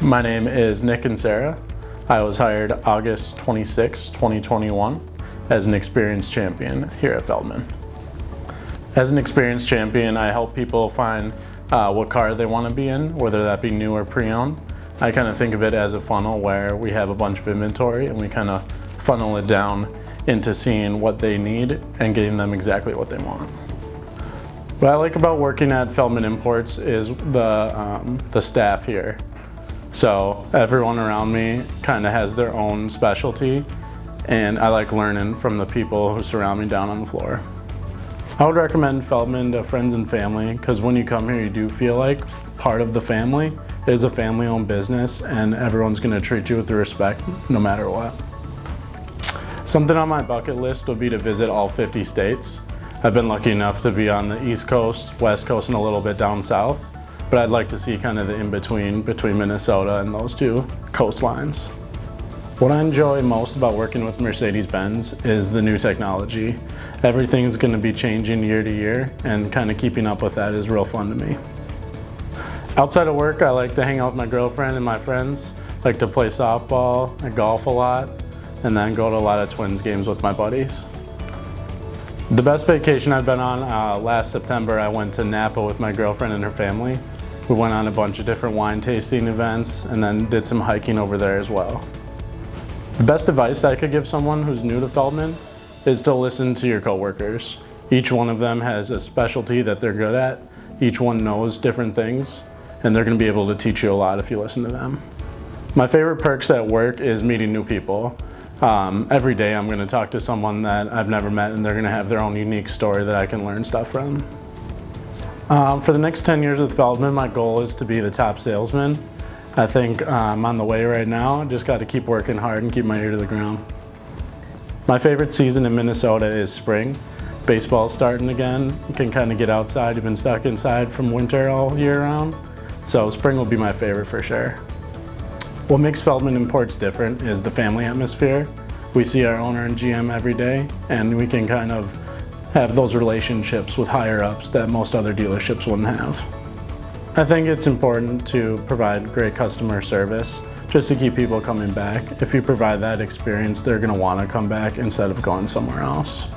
My name is Nick Inserra. I was hired August 26, 2021 as an experienced champion here at Feldmann. As an experienced champion, I help people find what car they want to be in, whether that be new or pre-owned. I kind of think of it as a funnel where we have a bunch of inventory and we kind of funnel it down into seeing what they need and getting them exactly what they want. What I like about working at Feldmann Imports is the staff here. So everyone around me kind of has their own specialty, and I like learning from the people who surround me down on the floor. I would recommend Feldmann to friends and family because when you come here you do feel like part of the family. It is a family-owned business and everyone's going to treat you with respect no matter what. Something on my bucket list would be to visit all 50 states. I've been lucky enough to be on the East Coast, West Coast, and a little bit down south, but I'd like to see kind of the in-between between Minnesota and those two coastlines. What I enjoy most about working with Mercedes-Benz is the new technology. Everything's going to be changing year to year, and kind of keeping up with that is real fun to me. Outside of work, I like to hang out with my girlfriend and my friends, like to play softball, I golf a lot, and then go to a lot of Twins games with my buddies. The best vacation I've been on, last September I went to Napa with my girlfriend and her family. We went on a bunch of different wine tasting events and then did some hiking over there as well. The best advice I could give someone who's new to Feldmann is to listen to your coworkers. Each one of them has a specialty that they're good at. Each one knows different things, and they're going to be able to teach you a lot if you listen to them. My favorite perks at work is meeting new people. Every day I'm going to talk to someone that I've never met, and they're going to have their own unique story that I can learn stuff from. For the next 10 years with Feldmann, my goal is to be the top salesman. I think I'm on the way right now. Just got to keep working hard and keep my ear to the ground. My favorite season in Minnesota is spring. Baseball's starting again. You can kind of get outside. You've been stuck inside from winter all year round. So spring will be my favorite for sure. What makes Feldmann Imports different is the family atmosphere. We see our owner and GM every day, and we can kind of have those relationships with higher ups that most other dealerships wouldn't have. I think it's important to provide great customer service just to keep people coming back. If you provide that experience, they're going to want to come back instead of going somewhere else.